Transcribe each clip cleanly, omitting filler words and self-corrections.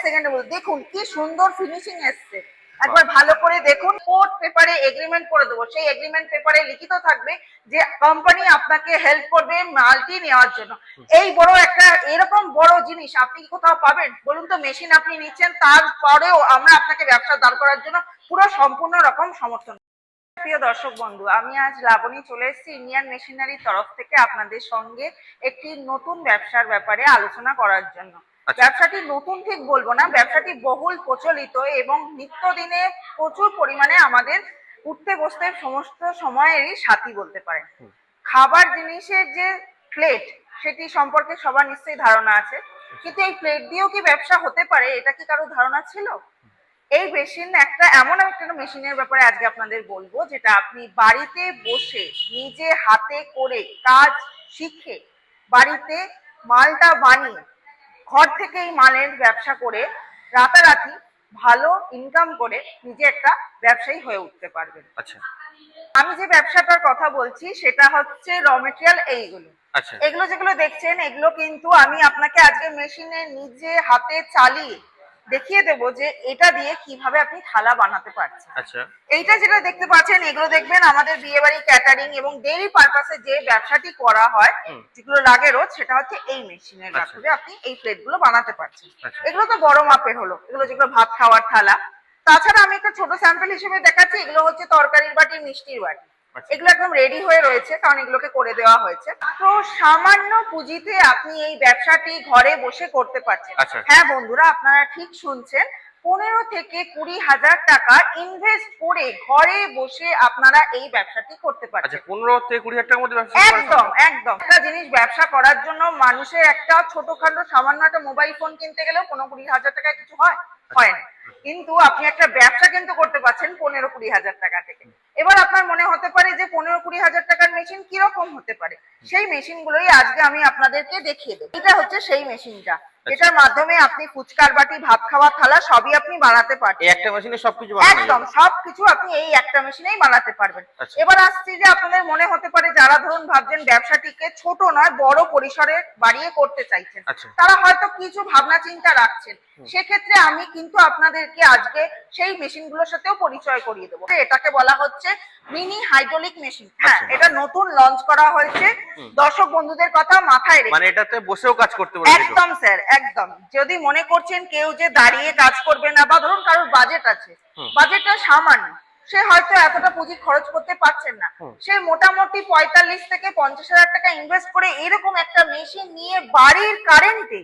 সেকেন্ডে বলুন। দেখুন কি সুন্দর ফিনিশিং এসছে, একবার ভালো করে দেখুন। কোর্ট পেপারে এগ্রিমেন্ট করে দেবো, সেই এগ্রিমেন্ট পেপারে লিখিত থাকবে যে কোম্পানি আপনাকে হেল্প করবে মালটি নেওয়ার জন্য। এই বড় একটা এরকম বড় জিনিস আপনি কি কোথাও পাবেন বলুন তো? মেশিন আপনি নিচ্ছেন, তারপরেও আমরা আপনাকে ব্যবসা দাঁড় করার জন্য পুরো সম্পূর্ণ রকম সমর্থন। প্রিয় দর্শক বন্ধু, আমি আজ লাবণী চলে এসেছি ইন্ডিয়ান মেশিনারির তরফ থেকে আপনাদের সঙ্গে একটি নতুন ব্যবসার ব্যাপারে আলোচনা করার জন্য। ব্যবসাটি নতুন ঠিক বলবো না, ব্যবসাটি বহুল প্রচলিত এবং নিত্যদিনে প্রচুর পরিমাণে আমাদের উঠতে বসতে সমস্ত সময়েরই সাথী বলতে পারেন। খাবার জিনিসের যে প্লেট, সেটি সম্পর্কে সবার নিশ্চয়ই ধারণা আছে, কিন্তু এই প্লেট দিয়েও কি ব্যবসা হতে পারে এটা কি কারো ধারণা ছিল? এই মেশিন এমন একটা মেশিনের ব্যাপারে আজকে আপনাদের বলবো, যেটা আপনি বাড়িতে বসে নিজে হাতে করে কাজ শিখে বাড়িতে মালটা বানিয়ে ঘর থেকেই মালের ব্যবসা করে রাতারাতি ভালো ইনকাম করে নিজে একটা ব্যবসায়ী হয়ে উঠতে পারবেন। আচ্ছা, আমি যে ব্যবসাটার কথা বলছি সেটা হচ্ছে র মেটেরিয়াল। এইগুলো আচ্ছা, এগুলো যেগুলো দেখছেন, এগুলো কিন্তু আমি আপনাকে আজকে মেশিনে নিজে হাতে চালিয়ে দেখিয়ে দেবো যে এটা দিয়ে কিভাবে আপনি থালা বানাতে পারছেন। আচ্ছা, এইটা যেটা দেখতে পাচ্ছেন, এগুলো দেখবেন আমাদের বিয়ে বাড়ি, ক্যাটারিং এবং ডেইলি পারপাসে যে ব্যবসাটি করা হয়, যেগুলো লাগে রোজ, সেটা হচ্ছে এই মেশিনের মাধ্যমে আপনি এই প্লেটগুলো বানাতে পারছেন। এগুলো তো বড় মাপের হলো, এগুলো যেগুলো ভাত খাওয়ার থালা। তাছাড়া আমি একটা ছোট স্যাম্পল হিসেবে দেখাচ্ছি, এগুলো হচ্ছে তরকারির বাটি, মিষ্টির বাটি। এগুলো একদম রেডি হয়ে রয়েছে, কারণ এগুলোকে করে দেওয়া হয়েছে। তো সামান্য পুঁজিতে আপনি এই ব্যবসাটি ঘরে বসে করতে পারছেন। হ্যাঁ বন্ধুরা, আপনারা ঠিক শুনছেন, 15 থেকে 20,000 টাকা ইনভেস্ট করে ঘরে বসে আপনারা এই ব্যবসাটি করতে পারছেন। 15 থেকে 20,000 টাকার মধ্যে ব্যবসা একদম একদম। একটা জিনিস ব্যবসা করার জন্য মানুষের একটা ছোটখাটো সামান্য একটা মোবাইল ফোন কিনতে গেলেও 15-20,000 টাকায় কিছু হয় না, কিন্তু আপনি একটা ব্যবসা কিন্তু করতে পারছেন 15-20,000 টাকা থেকে। এবার আপনার মনে হতে পারে যে 15-20,000 টাকার মেশিন কিরকম হতে পারে, সেই মেশিন গুলোই আজকে আমি আপনাদেরকে দেখিয়ে দেবো। এটা হচ্ছে সেই মেশিনটা, এটার মাধ্যমে আপনি ফুচকার বাটি, ভাত খাওয়ার থালা সবই আপনি বানাতে পারবেন। এই একটা মেশিনে সবকিছু বানানো যায়? একদম সবকিছু আপনি এই একটা মেশিনেই বানাতে পারবেন। এবার আসছি যে আপনাদের মনে হতে পারে, যারা ধরুন ভাবছেন ব্যবসাটিকে ছোট নয় বড় পরিসরে বাড়িয়ে করতে চাইছেন, তারা হয়তো কিছু ভাবনা চিন্তা রাখছেন। সেক্ষেত্রে আমি কিন্তু আপনাদেরকে আজকে সেই মেশিনগুলোর সাথেও পরিচয় করিয়ে দেবো। এটাকে বলা হচ্ছে মিনি হাইড্রোলিক মেশিন। হ্যাঁ, এটা নতুন লঞ্চ করা হয়েছে। দর্শক বন্ধুদের কথা মাথায় রেখে, মানে এটাতে বসেও কাজ করতে পারবে? একদম স্যার, একদম। যদি মনে করছেন কেউ যে দাঁড়িয়ে কাজ করবে না, বা ধরুন কারোর বাজেট আছে, বাজেটটা সামান্য, সে হয়তো এতটা পুঁজি খরচ করতে পারছেন না, সে মোটামুটি 45 থেকে 50,000 টাকা ইনভেস্ট করে এরকম একটা মেশিন নিয়ে বাড়ির কারেন্টে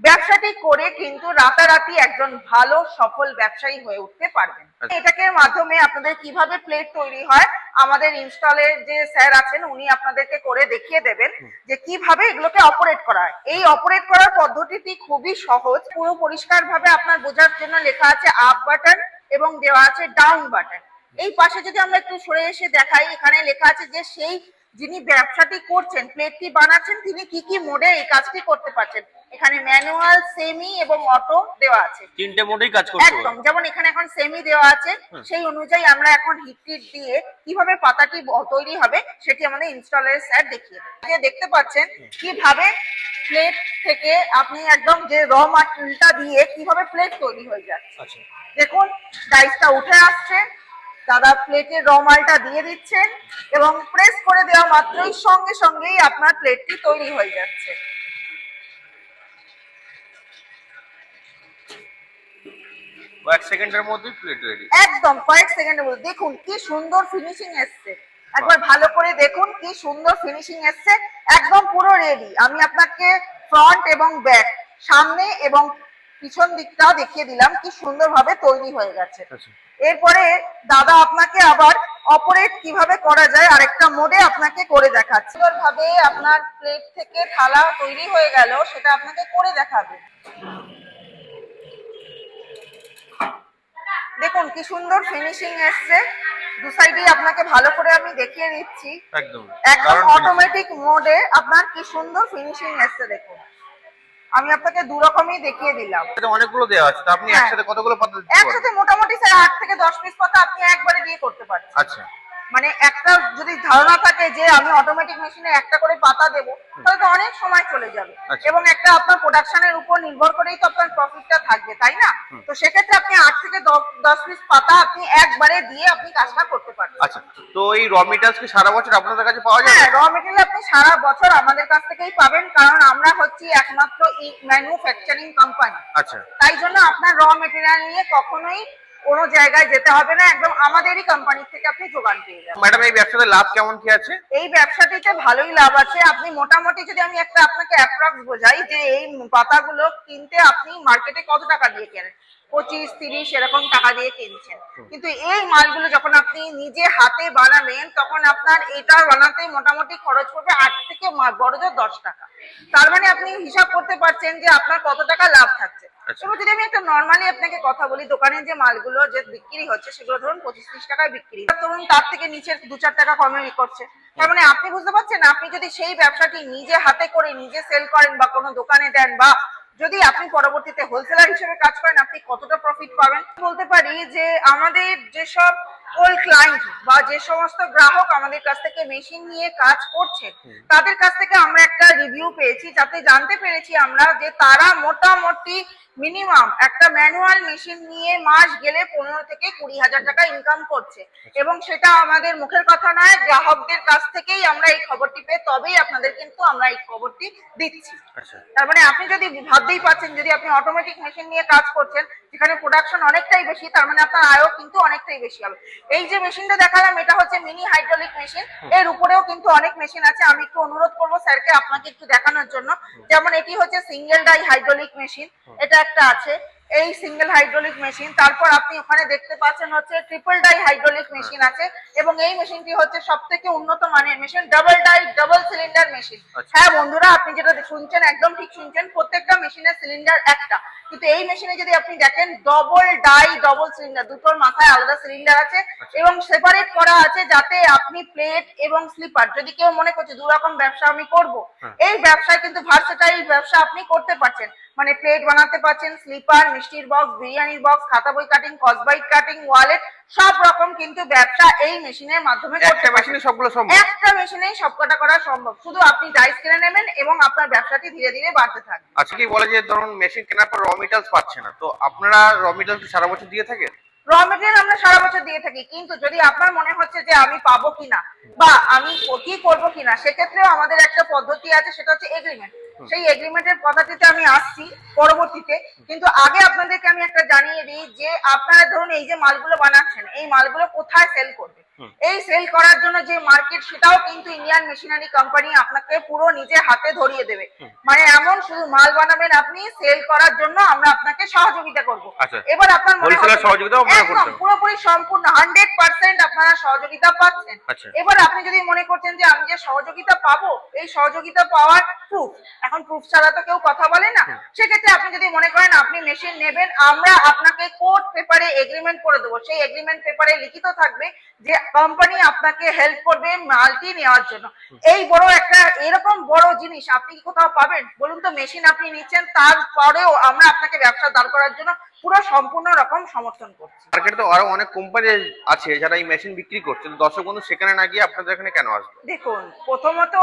ব্যবসাটি করে কিন্তু রাতারাতি একজন ভালো সফল ব্যবসায়ী হয়ে উঠতে পারবেন। এটাকে মাধ্যমে আপনাদের কিভাবে প্লেট তৈরি হয়, আমাদের ইনস্টলের যে স্যার আছেন উনি আপনাদেরকে করে দেখিয়ে দেবেন যে কিভাবে এগুলোকে অপারেট করা হয়। এই অপারেট করার পদ্ধতিটি খুবই সহজ। পুরো পরিষ্কার ভাবে আপনার বোঝার জন্য লেখা আছে আপ বাটন এবং দেওয়া আছে ডাউন বাটন। এই পাশে যদি আমরা একটু সরে এসে দেখাই, এখানে লেখা আছে যে সেই যিনি ব্যবসাটি করছেন, প্লেটটি বানাচ্ছেন, তিনি কি কি মোডে এই কাজটি করতে পারছেন। এখানে ম্যানুয়াল, সেমি এবং অটো দেওয়া আছে। তিনটে মোডেই কাজ করতে একদম। যেমন এখানে এখন সেমি দেওয়া আছে, সেই অনুযায়ী আমরা এখন হিট দিয়ে কিভাবে পাতাটি তৈরি হবে সেটি আমাদের ইনস্টলার স্যার দেখিয়ে দেবে। দেখতে পাচ্ছেন কিভাবে প্লেট থেকে আপনি একদম যে র মালটা দিয়ে কিভাবে প্লেট তৈরি হয়ে যাচ্ছে। দেখুন ডাইসটা উঠে আসছে, দাদা প্লেটের র মালটা দিয়ে দিচ্ছেন এবং প্রেস করে দেওয়া মাত্রই সঙ্গে সঙ্গেই আপনার প্লেটটি তৈরি হয়ে যাচ্ছে। কয়েক সেকেন্ডের মধ্যেই প্লেট রেডি। একদম কয়েক সেকেন্ডের মধ্যে। দেখুন কি সুন্দর ফিনিশিং এসছে, একবার ভালো করে দেখুন কি সুন্দর ফিনিশিং এসছে, একদম পুরো রেডি। আমি আপনাকে ফ্রন্ট এবং ব্যাক, সামনে এবং পিছন দিকটাও দেখিয়ে দিলাম কি সুন্দরভাবে তৈরি হয়ে গেছে। এরপরে দাদা আপনাকে আবার অপারেট কিভাবে করা যায় আরেকটা মোডে আপনাকে করে দেখাচ্ছে। ভাবে আপনার প্লেট থেকে থালা তৈরি হয়ে গেল, সেটা আপনাকে করে দেখাবে। দেখুন কি সুন্দর ফিনিশিং এসছে, দু সাইডে আপনাকে ভালো করে আমি দেখিয়ে দিচ্ছি। একদম অটোমেটিক মোডে আপনার কি সুন্দর ফিনিশিং এসছে। দেখুন আমি আপনাকে দু রকমই দেখিয়ে দিলাম। অনেকগুলো দেওয়া আছে, তো আপনি একসাথে কতগুলো পাতা দিতে পারবেন? একসাথে মোটামুটি স্যার 8 থেকে 10 পিস পাতা আপনি একবারে দিয়ে করতে পারছেন। আচ্ছা, মানে একটা যদি ধারণা থাকে যে আমি অটোমেটিক মেশিনে একটা করে পাতা দেবো, তাহলে তো অনেক সময় চলে যাবে। আচ্ছা। এবং একটা আপনার প্রোডাকশনের উপর নির্ভর করেই তো আপনার প্রফিটটা থাকবে, তাই না? তো সেক্ষেত্রে আপনি 8 থেকে 10 পিস পাতা আপনি একবারে দিয়ে আপনি কাজটা করতে পারবেন। আচ্ছা, তো এই র মেটেরিয়ালস কি সারা বছর আপনাদের কাছে পাওয়া যায়? হ্যাঁ, র মেটেরিয়াল আপনি সারা বছর আমাদের কাছ থেকেই পাবেন, কারণ আমরা হচ্ছি একমাত্র ম্যানুফ্যাকচারিং কোম্পানি। আচ্ছা। তাই জন্য আপনার র মেটেরিয়াল নিয়ে কখনোই কোনো জায়গায় যেতে হবে না, একদম আমাদেরই কোম্পানি থেকে আপনি যোগান পেয়ে যাবেন। ম্যাডাম, এই ব্যবসাতে লাভ কেমন কি আছে? এই ব্যবসাটিতে ভালোই লাভ আছে। আপনি মোটামুটি যদি আমি একটা আপনাকে অ্যাপ্রক্স বোঝাই যে এই পাতাগুলো কিনতে আপনি মার্কেটে কত টাকা দিয়ে কেনেন, 25-30 এরকম টাকা দিয়ে কিনছেন। কিন্তু এই মালগুলো যখন আপনি নিজে হাতে বানাবেন, তখন আপনার এটা বানাতে মোটামুটি খরচ পড়বে 8 থেকে বড় জোর 10 টাকা। তার মানে আপনি হিসাব করতে পারছেন যে আপনার কত টাকা লাভ থাকছে। আচ্ছা। এবার যদি আমি একটা নর্মালি আপনাকে কথা বলি, দোকানে যে মালগুলো যে বিক্রি হচ্ছে সেগুলো ধরুন 25-30 টাকায় বিক্রি, ধরুন তার থেকে নিচের 2-4 টাকা কমে করছে। তার মানে আপনি বুঝতে পারছেন, আপনি যদি সেই ব্যবসাটি নিজে হাতে করে নিজে সেল করেন বা কোনো দোকানে দেন, বা যদি আপনি পরবর্তীতে হোলসেলার হিসেবে কাজ করেন, আপনি কতটা প্রফিট পাবেন। বলতে পারি যে আমাদের যেসব ওল্ড ক্লায়েন্ট বা যে সমস্ত গ্রাহক আমাদের কাছ থেকে মেশিন নিয়ে কাজ করছেন, তাদের কাছ থেকে আমরা একটা রিভিউ পেয়েছি, যাতে জানতে পেরেছি আমরা যে তারা মোটামুটি মিনিমাম একটা ম্যানুয়াল মেশিন নিয়ে মাস গেলে 15 থেকে 20,000 টাকা ইনকাম করছে। এবং সেটা আমাদের মুখের কথা নয়, গ্রাহকদের কাছ থেকেই আমরা এই খবরটি পেয়ে তবেই আপনাদের কিন্তু আমরা এই খবরটি দিচ্ছি। আচ্ছা। তার মানে আপনি যদি ভাবতেই পাচ্ছেন, যদি আপনি অটোমেটিক মেশিন নিয়ে কাজ করছেন যেখানে প্রোডাকশন অনেকটাই বেশি, তার মানে আপনার আয়ও কিন্তু অনেকটাই বেশি হবে। এই যে মেশিনটা দেখালাম, এটা হচ্ছে মিনি হাইড্রোলিক মেশিন। এর উপরেও কিন্তু অনেক মেশিন আছে। আমি একটু অনুরোধ করবো স্যারকে আপনাকে একটু দেখানোর জন্য। যেমন এটি হচ্ছে সিঙ্গেল ডাই হাইড্রোলিক মেশিন, এটা একটা আছে এই সিঙ্গেল হাইড্রোলিক মেশিন। তারপর আপনি ওখানে দেখতে পাচ্ছেন হচ্ছে ট্রিপল ডাই হাইড্রোলিক মেশিন আছে, এবং এই মেশিনটি হচ্ছে সব থেকে উন্নত মানের machine, double die double cylinder machine. হ্যাঁ বন্ধুরা, আপনি যেটা শুনছেন একদম ঠিক শুনছেন, প্রত্যেকটা মেশিনের সিলিন্ডার একটা, কিন্তু এই মেশিনে যদি আপনি দেখেন ডবল ডাই ডবল সিলিন্ডার, দুটোর মাথায় আলাদা সিলিন্ডার আছে এবং সেপারেট করা আছে, যাতে আপনি প্লেট এবং স্লিপার, যদি কেউ মনে করছে দু রকম ব্যবসা আমি করব, এই ব্যবসায় কিন্তু ভার্সেটাইল ব্যবসা আপনি করতে পারছেন। মানে প্লেট বানাতে পারছেন, স্লিপার, মিষ্টির বক্স, বিরিয়ানির বক্স, খাতা বই কাটিং, কসবাইট কাটিং, ওয়ালেট, সব রকম কিন্তু ব্যবসা এই মেশিনের মাধ্যমে করতে একটা পারছেন। মেশিনে সবগুলো সম্ভব? একটা মেশিনেই সবকটা করা সম্ভব, শুধু আপনি ডাইস কিনে নেবেন এবং আপনার ব্যবসাটি ধীরে ধীরে বাড়তে থাকবে। আচ্ছা, কি বলে যে ধরুন মেশিন কেনার পর র মেটেরিয়ালস পাচ্ছে না, তো আপনারা র মেটেরিয়ালস সারা বছর দিয়ে থাকেন? র মেটেরিয়াল আমরা সারা বছর দিয়ে থাকি, কিন্তু যদি আপনার মনে হচ্ছে যে আমি পাবো কিনা বা আমি কি করবো কিনা, সেক্ষেত্রেও আমাদের একটা পদ্ধতি আছে, সেটা হচ্ছে এগ্রিমেন্ট। সেই এগ্রিমেন্টের পদ্ধতিতে আমি আসছি পরবর্তীতে, কিন্তু আগে আপনাদেরকে আমি একটা জানিয়ে দিই যে আপনারা ধরুন এই যে মালগুলো বানাচ্ছেন, এই মালগুলো কোথায় সেল করবে। এই সেল করার জন্য যে মার্কেট, সেটাও কিন্তু ইন্ডিয়ান মেশিনারি কোম্পানি আপনাকে পুরো নিজে হাতে ধরিয়ে দেবে। মানে এমন শুধু মাল বানাবেন আপনি, সেল করার জন্য আমরা আপনাকে সহযোগিতা করব। এবার আপনার মনে হচ্ছে সহযোগিতাও আপনারা একদম করছেন? পুরোপুরি সম্পূর্ণ 100% আপনারা সহযোগিতা পাচ্ছেন। এবার আপনি যদি মনে করছেন যে আমি যে সহযোগিতা পাবো, এই সহযোগিতা পাওয়ার প্রুফ, এখন প্রুফ ছাড়া তো কেউ কথা বলে না, সেক্ষেত্রে আপনি যদি মনে করেন আপনি মেশিন নেবেন, আমরা আপনাকে কোর্ট পেপারে এগ্রিমেন্ট করে দেবো। সেই এগ্রিমেন্ট পেপারে লিখিত থাকবে যে কোম্পানি আপনাকে হেল্প করবে মালটি নেওয়ার জন্য। এই বড় একটা এরকম বড় জিনিস আপনি কি কোথাও পাবেন বলুন তো? মেশিন আপনি নিচ্ছেন, তারপরেও আমরা আপনাকে ব্যবসা দাঁড় করার জন্য পুরো সম্পূর্ণ রকম সমর্থন করছি। মার্কেটে তো আরো অনেক কোম্পানি আছে যারা এই মেশিন বিক্রি করছে, দর্শক বন্ধু সেখানে না গিয়ে আপনাদের এখানে কেন আসবে? দেখুন, প্রথমত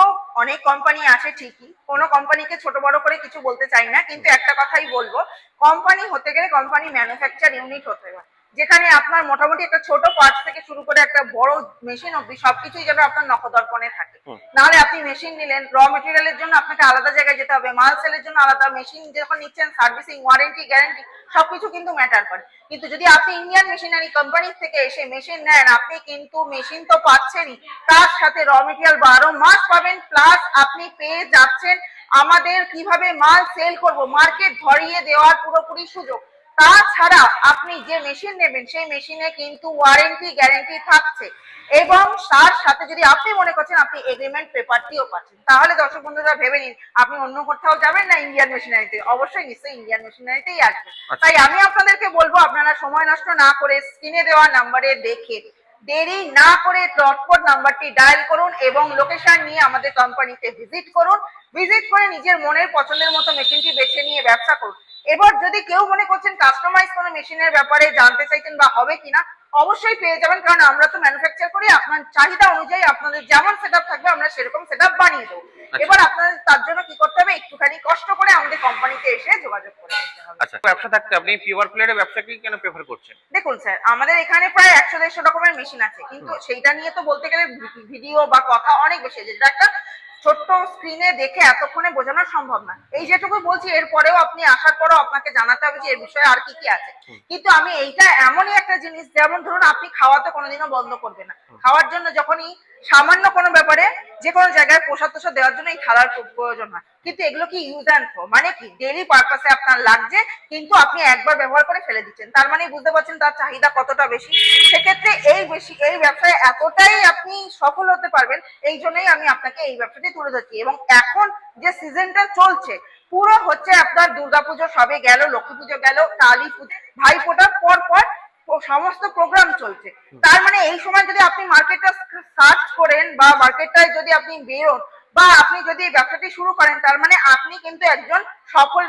অনেক কোম্পানি আছে ঠিকই, কোনো কোম্পানিকে ছোট বড় করে কিছু বলতে চাই না, কিন্তু একটা কথাই বলবো, কোম্পানি হতে গেলে কোম্পানি ম্যানুফ্যাকচার ইউনিট হতে হবে, যেখানে আপনার মোটামুটি একটা ছোট পার্টস থেকে শুরু করে একটা বড় মেশিন অব্দি সবকিছুই যেন আপনার নখদর্পণে থাকে। নাহলে আপনি মেশিন নিলেন, র মেটেরিয়ালের জন্য আপনাকে আলাদা জায়গায় যেতে হবে, মাল সেলের জন্য আলাদা, মেশিন যখন নিচ্ছেন সার্ভিসিং, ওয়ারেন্টি, গ্যারান্টি সবকিছু কিন্তু ম্যাটার করে। কিন্তু যদি আপনি ইন্ডিয়ান মেশিনারি কোম্পানি থেকে এসে মেশিন নেন, আপনি কিন্তু মেশিন তো পাচ্ছেনই, তার সাথে র মেটেরিয়াল 12 মাস পাবেন, প্লাস আপনি পেয়ে যাচ্ছেন আমাদের কিভাবে মাল সেল করব মার্কেট ধরিয়ে দেওয়ার পুরোপুরি সুযোগ। তাছাড়া আপনি যে মেশিন নেবেন সেই মেশিনে কিন্তু ওয়ারেন্টি গ্যারান্টি থাকছে, এবং তার সাথে যদি আপনি মনে করছেন আপনি এগ্রিমেন্ট পেপারটিও পাচ্ছেন, তাহলে দর্শক বন্ধুরা ভেবে নিন আপনি অন্য কোথাও যাবেন না, ইন্ডিয়ান মেশিনারিতে, অবশ্যই নিশ্চয়ই ইন্ডিয়ান মেশিনারিতেই আসবে। তাই আমি আপনাদেরকে বলবো, আপনারা সময় নষ্ট না করে স্ক্রিনে দেওয়া নাম্বারে দেখে দেরি না করে চটপট নাম্বারটি ডায়াল করুন এবং লোকেশন নিয়ে আমাদের কোম্পানিতে ভিজিট করুন। ভিজিট করে নিজের মনের পছন্দের মতো মেশিনটি বেছে নিয়ে ব্যবসা করুন। এবার যদি কেউ মনে করছেন কাস্টমাইজ কোনো মেশিনের ব্যাপারে জানতে চাইছেন বা হবে কিনা, অবশ্যই পেয়ে যাবেন, কারণ আমরা তো ম্যানুফ্যাকচার করি, আপনার চাহিদা অনুযায়ী আপনাদের যেমন সেটআপ থাকবে আমরা সেরকম সেটআপ বানিয়ে দেবো। এবার আপনাদের তার জন্য কি করতে হবে, একটুখানি কষ্ট করে আমাদের কোম্পানিতে এসে যোগাযোগ করে নিতে হবে। আচ্ছা, ব্যবসা থাকতে আপনি পিওর প্লেটের ব্যবসাকে কেন প্রেফার করছেন? দেখুন স্যার, আমাদের এখানে প্রায় 100-150 রকমের মেশিন আছে, কিন্তু সেইটা নিয়ে তো বলতে গেলে ভিডিও বা কথা অনেক বেশি আছে, যেটা একটা ছোট্ট স্ক্রিনে দেখে এতক্ষণে বোঝানো সম্ভব না। এই যেটুকু বলছি, এরপরেও আপনি আসার পরেও আপনাকে জানাতে হবে যে এর বিষয়ে আর কি কি আছে। কিন্তু আমি এইটা এমনই একটা জিনিস, যেমন ধরুন আপনি খাওয়া তো কোনোদিনও বন্ধ করবেন না, খাওয়ার জন্য যখনই সামান্য কোনো ব্যাপারে যে কোনো জায়গায় প্রসাদ টোসাদ দেওয়ার জন্য এই থালার প্রয়োজন হয়, কিন্তু এগুলো কি ইউজ অ্যান্ড থ্রো, মানে কি ডেইলি পারপাসে আপনার লাগছে, কিন্তু আপনি একবার ব্যবহার করে ফেলে দিচ্ছেন, তার মানে বুঝতে পারছেন তার চাহিদা কতটা বেশি। সেক্ষেত্রে এই ব্যবসায় এতটাই আপনি সফল হতে পারবেন, এই জন্যই আমি আপনাকে এই ব্যবসাটি তুলে ধরছি। এবং এখন যে সিজনটা চলছে পুরো হচ্ছে আপনার দুর্গাপুজো সবে গেল, লক্ষ্মী পুজো গেল, কালী পুজো, ভাইফোঁটার পর পর সমস্ত প্রোগ্রাম চলছে। তার মানে এই সময় যদি আপনি মার্কেটটা সার্চ করেন বা মার্কেটটায় যদি আপনি বেরোন বা আপনি যদি এই ব্যবসাটি শুরু করেন, তার মানে আপনি কিন্তু একজন সফল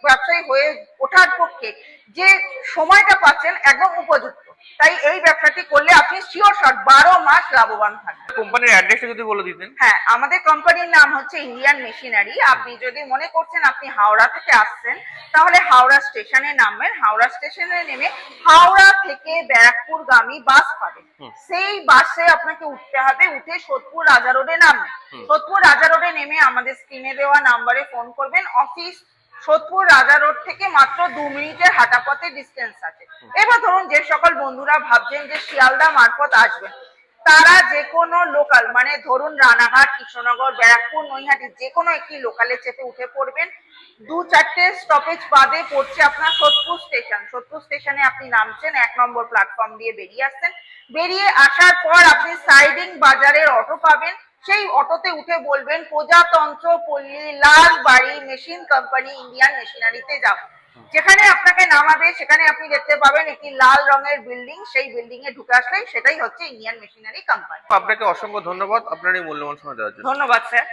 ব্যবসায়ী হয়ে ওঠার পক্ষে যে সময়টা পাচ্ছেন একদম উপযুক্ত। তাই এই ব্যবসাটি করলে আপনি শিওর শট 12 মাস লাভবান থাকবেন। কোম্পানির অ্যাড্রেসটা যদি বলে দিতেন। হ্যাঁ, আমাদের কোম্পানির নাম হচ্ছে ইন্ডিয়ান মেশিনারি। আপনি যদি মনে করছেন আপনি হাওড়া থেকে আসছেন, তাহলে হাওড়া স্টেশনে নামবেন, হাওড়া স্টেশনে নেমে হাওড়া থেকে ব্যারাকপুরগামী বাস পাবেন, সেই বাসে আপনাকে উঠতে হবে, উঠে সোদপুর রাজা রোডে নামবেন। সোদপুর রাজা রোডে নেমে আমাদের স্ক্রিনে দেওয়া নাম্বারে ফোন করবেন। অফিস সোদপুর রাজা রোড থেকে মাত্র 2 মিনিটের হাঁটা পথে ডিস্টেন্স আছে। এবার ধরুন যে সকল বন্ধুরা ভাবছেন যে শিয়ালদা মারফত আসবেন, তারা যে কোনো লোকাল, মানে ধরুন রানাঘাট, কৃষ্ণনগর, ব্যারাকপুর, নৈহাটি যে কোনো একটি লোকালে চেপে উঠে পড়বেন। 2-4টে স্টপেজ বাদে পড়ছে আপনার সোদপুর স্টেশন। সোদপুর স্টেশনে আপনি নামছেন, 1 নম্বর প্ল্যাটফর্ম দিয়ে বেরিয়ে আসছেন। বেরিয়ে আসার পর আপনি সাইডিং বাজারের অটো পাবেন, সেই অটোতে উঠে বলবেন প্রজাতন্ত্র পল্লী লাল বাড়ি মেশিন কোম্পানি ইন্ডিয়ান মেশিনারিতে যাব। যেখানে আপনাকে নামাবে সেখানে আপনি দেখতে পাবেন একটি লাল রঙের বিল্ডিং, সেই বিল্ডিং এ ঢুকে আসলেই সেটাই হচ্ছে ইন্ডিয়ান মেশিনারি কোম্পানি। আপনাকে অসংখ্য ধন্যবাদ আপনার এই মূল্যবান সময় দেওয়ার জন্য। ধন্যবাদ স্যার।